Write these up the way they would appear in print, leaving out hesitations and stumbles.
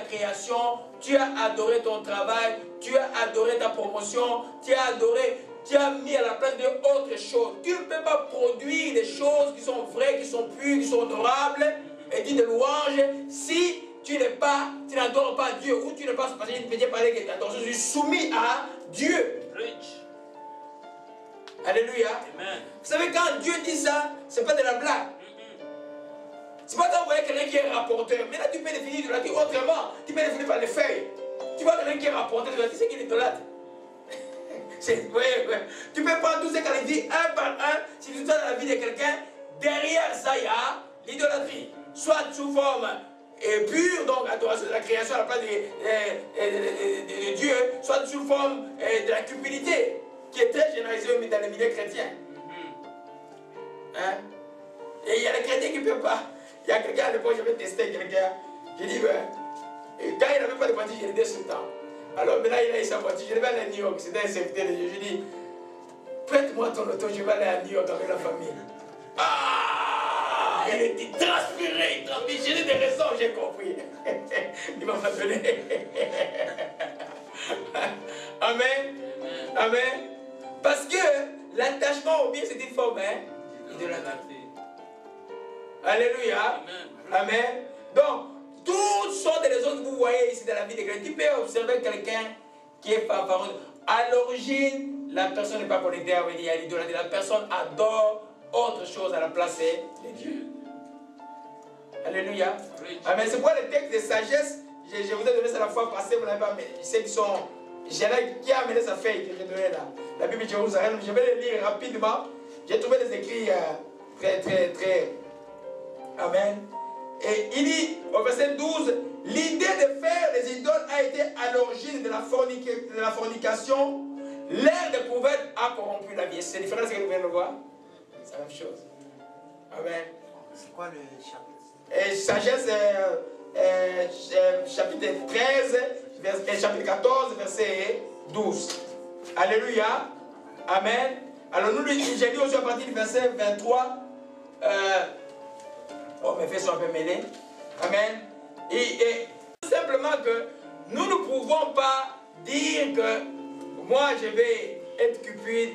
création, tu as adoré ton travail, tu as adoré ta promotion, tu as adoré, tu as mis à la place d'autres choses. Tu ne peux pas produire des choses qui sont vraies, qui sont pures, qui sont honorables et dire de louanges si tu n'adores pas Dieu ou tu n'es pas, parce que je peux parler que l'attention, je suis soumis à Dieu. Alléluia. Amen. Vous savez, quand Dieu dit ça, ce n'est pas de la blague. C'est pas quand vous voyez quelqu'un qui est rapporteur. Mais là, tu peux définir idolâtrie autrement. Tu peux définir par les feuilles. Tu vois quelqu'un qui est rapporteur, tu vas dire c'est qu'il est idolâtre. Tu peux prendre tout ce qu'elle dit un par un. Si tu es dans la vie de quelqu'un, derrière ça, il y a l'idolâtrie. Soit sous forme pure, donc adoration de la création à la place de Dieu, soit sous forme de la cupidité, qui est très généralisée dans les milieux chrétiens. Hein? Et il y a les chrétiens qui ne peuvent pas. Il y a quelqu'un à l'époque, j'avais testé quelqu'un. J'ai dit, quand il n'avait pas de voiture, il était sous le temps. Alors maintenant, il a eu sa voiture. Je devais aller à New York. C'était un serviteur de Dieu. Je dis, prête-moi ton auto, je vais aller à New York avec la famille. Ah, il était transpiré, transpiré. J'ai des raisons, j'ai compris. Il m'a pas donné. Amen. Amen. Parce que l'attachement au bien, c'est une forme idolâtrie. Alléluia. Amen. Donc, toutes sortes de raisons que vous voyez ici dans la vie de quelqu'un. Tu peux observer quelqu'un qui est favorable. À l'origine, la personne n'est pas connectée à l'idolâtrie. La personne adore autre chose à la place de Dieu. Alléluia. Amen. C'est quoi le texte de sagesse? Je vous ai donné ça la fois passée, vous n'avez pas, mais ceux qui sont. Qui a amené sa feuille que j'ai donnée là? La Bible de Jérusalem. Je vais le lire rapidement. J'ai trouvé des écrits très. Amen. Et il dit au verset 12, l'idée de faire les idoles a été à l'origine de la fornication. L'ère découverte a corrompu la vie. C'est différent de ce que vous venez de voir. C'est la même chose. Amen. C'est quoi le chapitre? Et sagesse, chapitre 13, chapitre 14, verset 12. Alléluia. Amen. Alors nous, j'ai lu aussi à partir du verset 23. Oh, mes faits sont un peu mêlés. Amen. Et tout simplement que nous ne pouvons pas dire que moi je vais être cupide,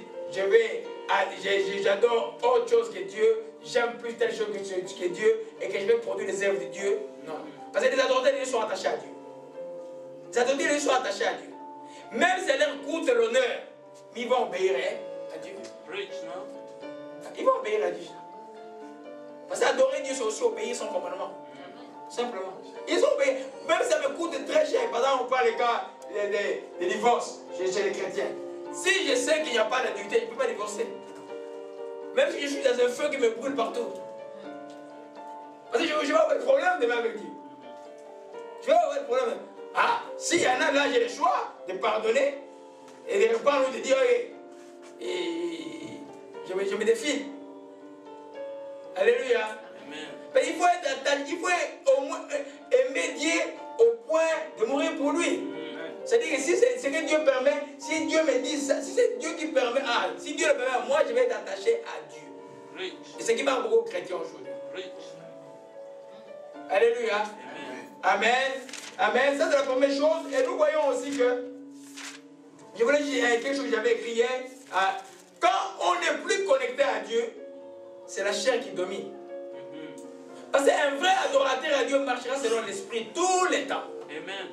j'adore autre chose que Dieu, j'aime plus telle chose que Dieu et que je vais produire les œuvres de Dieu. Non. Parce que les adorateurs de Dieu sont attachés à Dieu. Les adorateurs de Dieu sont attachés à Dieu. Même si ça leur coûte l'honneur, ils vont obéir à Dieu. Ils vont obéir à Dieu. Parce qu'adorer Dieu, c'est aussi obéir son commandement. Simplement. Ils ont obéi. Même si ça me coûte très cher. Par exemple, on parle des cas de divorce chez les chrétiens. Si je sais qu'il n'y a pas d'adultère, je ne peux pas divorcer. Même si je suis dans un feu qui me brûle partout. Parce que je vais avoir des problèmes demain avec Dieu. Je vais avoir des problèmes. Ah, s'il y en a là, j'ai le choix de pardonner et de répondre ou de dire, je me défile. Alléluia. Mais il faut au moins aimer Dieu au point de mourir pour lui. C'est-à-dire que si c'est ce que Dieu permet, si Dieu me dit ça, si c'est Dieu qui permet, si Dieu le permet, moi je vais être attaché à Dieu. Et c'est ce qui marque beaucoup aux chrétiens aujourd'hui. Alléluia. Amen. Amen. Ça c'est la première chose. Et nous voyons aussi que, je voulais dire quelque chose que j'avais écrit hier, quand on n'est plus connecté à Dieu, c'est la chair qui domine. Parce qu'un vrai adorateur à Dieu marchera selon l'esprit tous les temps. Amen.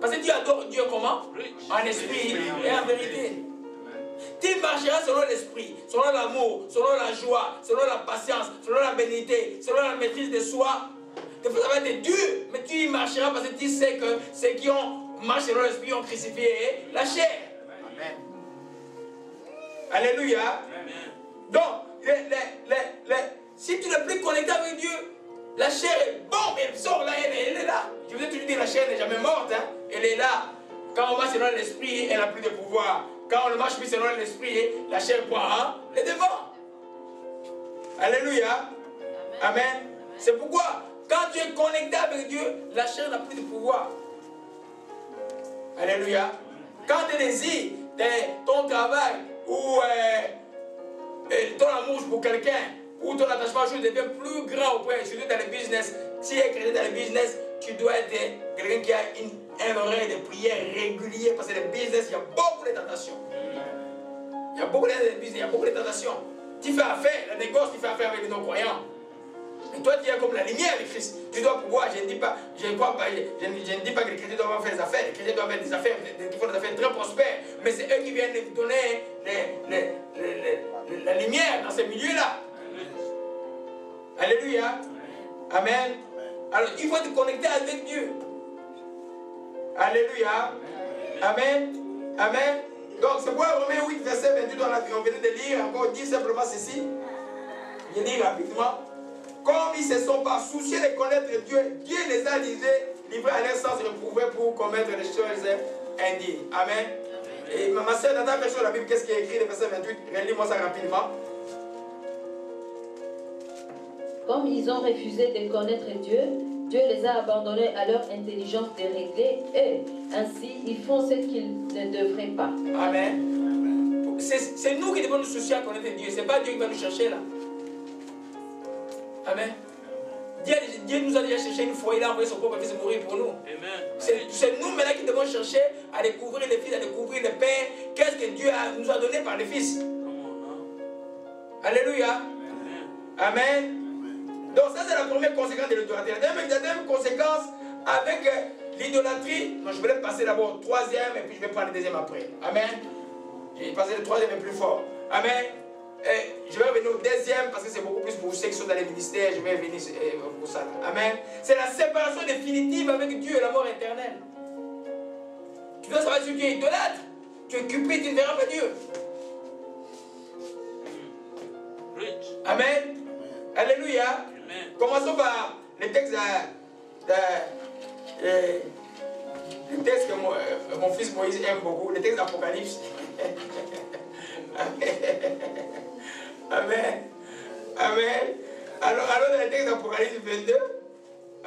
Parce que Dieu adore Dieu comment? En esprit et en vérité. Tu marcheras selon l'esprit, selon l'amour, selon la joie, selon la patience, selon la bénédiction, selon la maîtrise de soi. Des fois ça va être dur, mais tu y marcheras parce que tu sais que ceux qui ont marché selon l'esprit ont crucifié la chair. Amen. Alléluia. Amen. Donc, si tu n'es plus connecté avec Dieu, la chair est bon, mais elle sort là, elle est là. Je vous ai toujours dit, la chair n'est jamais morte. Hein? Elle est là. Quand on marche selon l'esprit, elle n'a plus de pouvoir. Quand on ne marche plus selon l'esprit, la chair prend les devants. Alléluia. Amen. Amen. C'est pourquoi, quand tu es connecté avec Dieu, la chair n'a plus de pouvoir. Alléluia. Quand tu désires ton travail ou ton amour pour quelqu'un, ou ton attachement à chose devient plus grand au point, surtout dans le business, si tu es chrétien dans le business, tu dois être quelqu'un qui a un oreille de prière régulier parce que le business, il y a beaucoup de tentations. Il y a beaucoup de business, il y a beaucoup de tentations. Tu fais affaire, le négoce, tu fais affaire avec les non-croyants. Et toi, tu es comme la lumière de Christ. Tu dois pouvoir, je ne dis pas, je ne dis pas que les chrétiens doivent faire des affaires. Les chrétiens doivent faire des affaires, qui font des affaires très prospères. Mais c'est eux qui viennent donner la lumière dans ces milieux-là. Alléluia. Amen. Alors, il faut te connecter avec Dieu. Alléluia. Amen. Amen. Donc, c'est pourquoi Romains 8, verset 28, on venait de lire, encore dire simplement ceci. Je lis rapidement. Comme ils ne se sont pas souciés de connaître Dieu, Dieu les a livrés à leur sens reprouvé pour commettre les choses indignes. Amen. Et ma soeur, dans ta version de la Bible, qu'est-ce qui est écrit, le verset 28? Relis-moi ça rapidement. Comme ils ont refusé de connaître Dieu, Dieu les a abandonnés à leur intelligence déréglée et ainsi ils font ce qu'ils ne devraient pas. Amen. C'est nous qui devons nous soucier à connaître Dieu. Ce n'est pas Dieu qui va nous chercher là. Amen. Dieu nous a déjà cherché une fois, il a envoyé son propre fils mourir pour nous. C'est nous maintenant qui devons chercher à découvrir le fils, à découvrir le Père. Qu'est-ce que Dieu nous a donné par le fils? Alléluia. Amen. Donc ça c'est la première conséquence de l'idolâtrie. La deuxième conséquence avec l'idolâtrie, je vais passer d'abord au troisième et puis je vais prendre le deuxième après. Amen. Je vais passer le troisième et plus fort. Amen. Et je vais revenir au deuxième parce que c'est beaucoup plus pour ceux qui sont dans les ministères. Je vais revenir pour ça. Amen. C'est la séparation définitive avec Dieu et la mort éternelle. Tu dois savoir si tu es idolâtre. Tu es cupide, tu ne verras pas Dieu. Amen. Alléluia. Amen. Commençons par les textes que mon fils Moïse aime beaucoup, les textes d'Apocalypse. Amen. Amen. Alors dans les textes d'Apocalypse 22.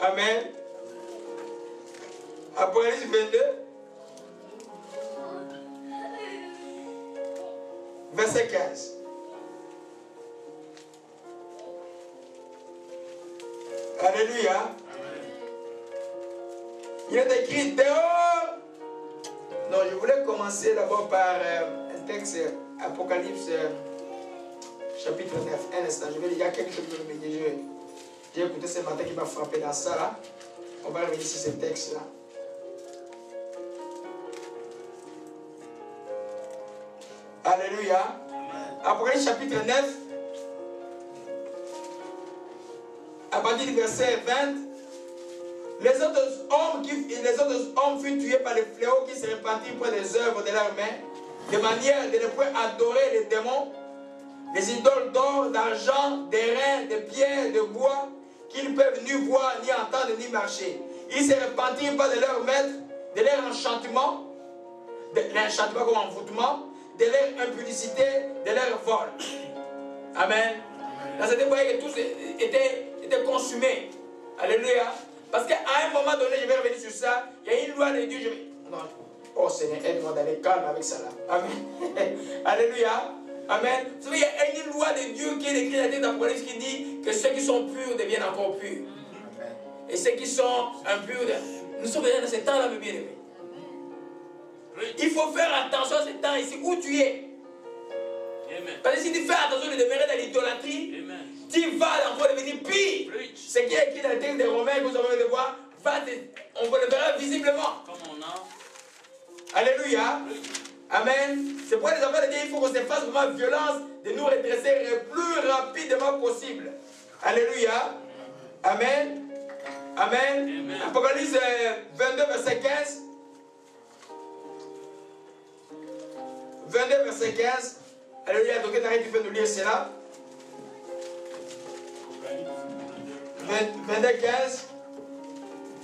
Amen. Apocalypse 22. Verset 15. Alléluia. Il est écrit dehors. Non, je voulais commencer d'abord par un texte Apocalypse chapitre 9. Un instant, je vais lire quelque chose que j'ai écouté ce matin qui m'a frappé dans ça là. On va revenir sur ce texte là. Alléluia. Apocalypse chapitre 9. À partir du verset 20, les autres hommes furent tués par les fléaux qui se répandirent près des œuvres de leurs mains, de manière de ne point adorer les démons, les idoles d'or, d'argent, d'airain, de pierre, de bois, qu'ils ne peuvent ni voir, ni entendre, ni marcher. Ils se répandirent pas de leur maître, de leur enchantement, de l'enchantement comme envoûtement, de leur impudicité, de leur vol. Amen. Dans cette époque, tous étaient consumés. Alléluia. Parce qu'à un moment donné, je vais revenir sur ça, il y a une loi de Dieu. Non. Oh Seigneur, aide-moi d'aller calme avec ça là. Amen. Alléluia. Amen. Vous savez, il y a une loi de Dieu qui est écrite dans la tête d'Apocalypse qui dit que ceux qui sont purs deviennent encore purs. Et ceux qui sont impurs, nous sommes déjà dans ce temps-là, mes bien-aimés. Il faut faire attention à ce temps ici où tu es. Parce que si tu fais attention de demeurer dans l'idolâtrie, tu vas encore devenir pire. Ce qui est écrit dans le texte des Romains que vous avez de voir, on le verra visiblement. Alléluia. Amen. C'est pourquoi les enfants de Dieu, il faut qu'on se fasse vraiment violence de nous redresser le plus rapidement possible. Alléluia. Amen. Amen. Apocalypse 22, verset 15. 22, verset 15. Alléluia. Donc, tu peux nous lire cela. 22, 15.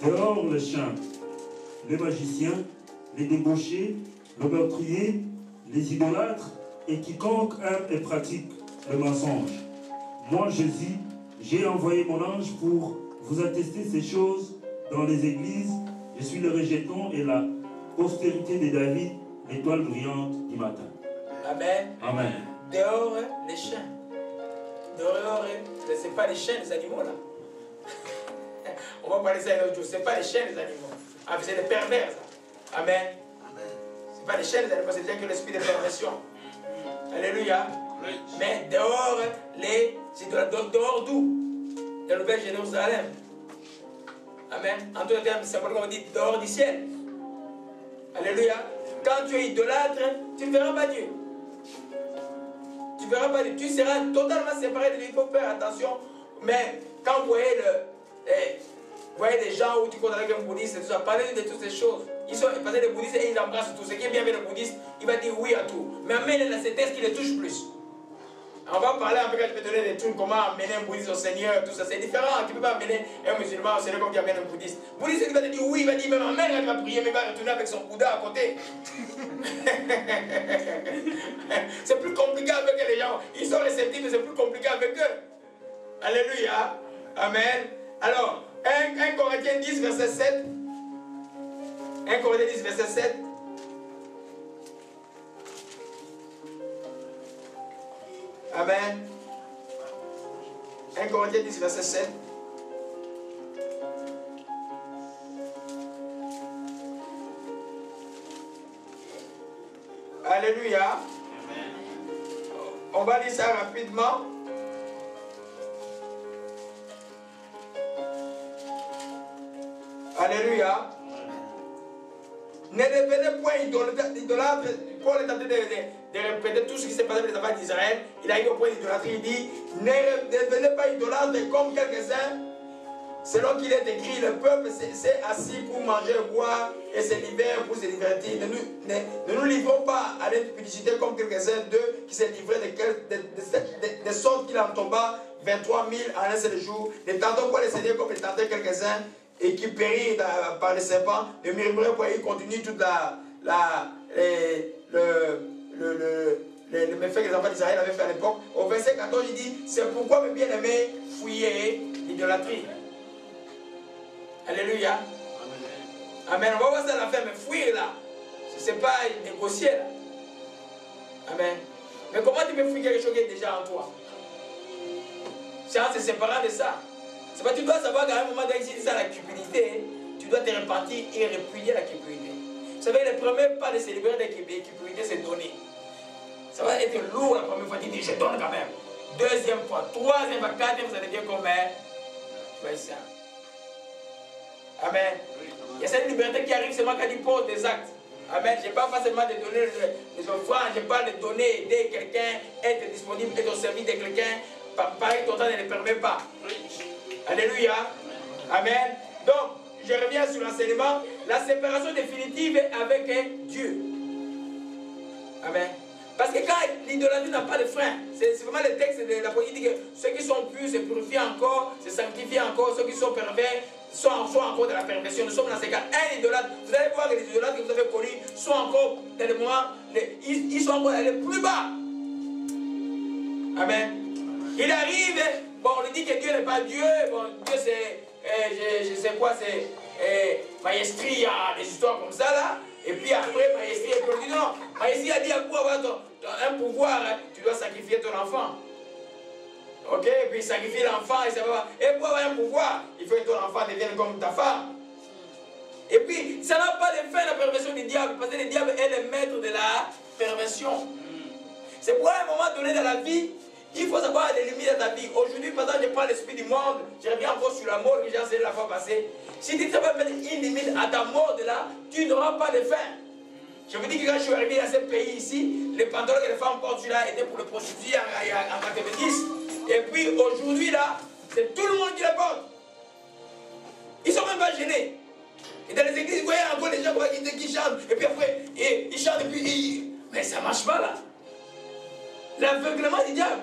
Dehors les chiens, les magiciens, les débauchés, le meurtrier, les idolâtres et quiconque aime et pratique le mensonge. Moi, Jésus, j'ai envoyé mon ange pour vous attester ces choses dans les églises. Je suis le rejeton et la postérité de David, l'étoile brillante du matin. Amen. Amen. Dehors les chiens. Dehors, ce n'est pas les chiens, les animaux là. On va parler de ça un autre jour. Ce n'est pas les chiens, les animaux. Ah, c'est des pervers, ça. Amen. Ce n'est pas les chiens, les animaux, c'est déjà que l'esprit de perversion. Alléluia. Mais dehors, les idolâtres, dehors d'où? De la Nouvelle Jérusalem. Amen. En d'autres termes, c'est comme on dit dehors du ciel. Alléluia. Quand tu es idolâtre, tu ne verras pas Dieu. Tu ne verras pas Dieu. Tu seras totalement séparé de lui. Il faut faire attention. Mais quand vous voyez, vous voyez des gens où tu comptes avec un bouddhiste et tout ça, parlez de toutes ces choses. Parce que les bouddhistes, ils embrassent tout. Ce qui est bien avec le bouddhiste, il va dire oui à tout. Mais amenez la sétesse qui les touche plus. On va parler un peu quand je vais donner des trucs, comment amener un bouddhiste au Seigneur, tout ça. C'est différent. Tu ne peux pas amener un musulman au Seigneur comme tu amènes un bouddhiste. Le bouddhiste, il va te dire oui, il va dire même amène quand il va prier, mais il va retourner avec son Bouddha à côté. C'est plus compliqué avec les gens. Ils sont réceptifs, mais c'est plus compliqué avec eux. Alléluia. Amen. Alors, 1 Corinthiens 10, verset 7. 1 Corinthiens 10, verset 7. Amen. 1 Corinthiens 10, verset 7. Alléluia. On va lire ça rapidement. Alléluia. Ne devenez point idolâtres. Paul est en train de répéter tout ce qui s'est passé avec les enfants d'Israël. Il a eu au point d'idolâtrie. Il dit, ne devenez pas idolâtres comme quelques-uns. Selon qu'il est écrit, le peuple s'est assis pour manger, boire et se livrer pour se divertir. Ne nous livrons pas à l'impudicité comme quelques-uns d'eux qui se livraient de sorte qu'il en tomba 23 000 en un seul jour. Ne tentons pas les Seigneurs comme les tentaient quelques-uns et qui périt par les serpents. Ne murmurez pas, il continue toute le méfait que les enfants d'Israël avaient fait à l'époque. Au verset 14, il dit, c'est pourquoi mes bien-aimés, fuyez l'idolâtrie. Alléluia. Amen. On va voir ça à la fin, mais fuir là, ce n'est pas négocier là. Amen. Mais comment tu peux fuir quelque chose qui est déjà en toi? C'est en se séparant de ça. C'est pas, tu dois savoir qu'à un moment donné, si ça la cupidité, tu dois te repentir et répudier la cupidité. Vous savez, le premier pas de se libérer de la cupidité, c'est donner. Ça va être lourd la première fois, tu dis je donne quand même. Deuxième fois, troisième fois, quatrième, ça devient comme tu vas ça. Amen. Il y a cette liberté qui arrive seulement quand tu poses des actes. Amen. Je ne parle pas seulement de donner les offrandes, je parle de donner, aider quelqu'un, être disponible, être au service de quelqu'un. Pareil, ton temps ne le permet pas. Alléluia. Amen. Donc, je reviens sur l'enseignement. La séparation définitive avec Dieu. Amen. Parce que quand l'idolâtrie n'a pas de frein, c'est vraiment le texte de la politique. Ceux qui sont purs se purifient encore, se sanctifient encore. Ceux qui sont pervers sont encore dans la perversion. Nous sommes dans ces cas. Un idolâtre, vous allez voir que les idolâtres que vous avez connus sont encore dans le moment, ils sont encore dans le plus bas. Amen. Il arrive, bon, on lui dit que Dieu n'est pas Dieu. Bon, Dieu c'est, je sais quoi, c'est Maestri, il y a des histoires comme ça là. Et puis après, Maestri, on dit non, Maestri a dit à pour avoir un pouvoir, hein, tu dois sacrifier ton enfant. Ok, et puis sacrifier l'enfant, et pour avoir un pouvoir, il faut que ton enfant devienne comme ta femme. Et puis, ça n'a pas de fin la perversion du diable, parce que le diable est le maître de la perversion. C'est pour un moment donné dans la vie, il faut savoir les limites de ta vie. Aujourd'hui, par exemple, je prends l'esprit du monde, je reviens encore sur la mort que j'ai enseigné la fois passée. Si tu ne sais pas mettre une limite à ta mort de là, tu n'auras pas de fin. Je vous dis que quand je suis arrivé dans ce pays ici, les pantalons que les femmes portent là étaient pour les prostituées en 90. Et puis aujourd'hui là, c'est tout le monde qui les porte. Ils ne sont même pas gênés. Et dans les églises, vous voyez encore les gens qui chantent. Et puis après, ils chantent et puis mais ça ne marche pas là. L'aveuglement du diable.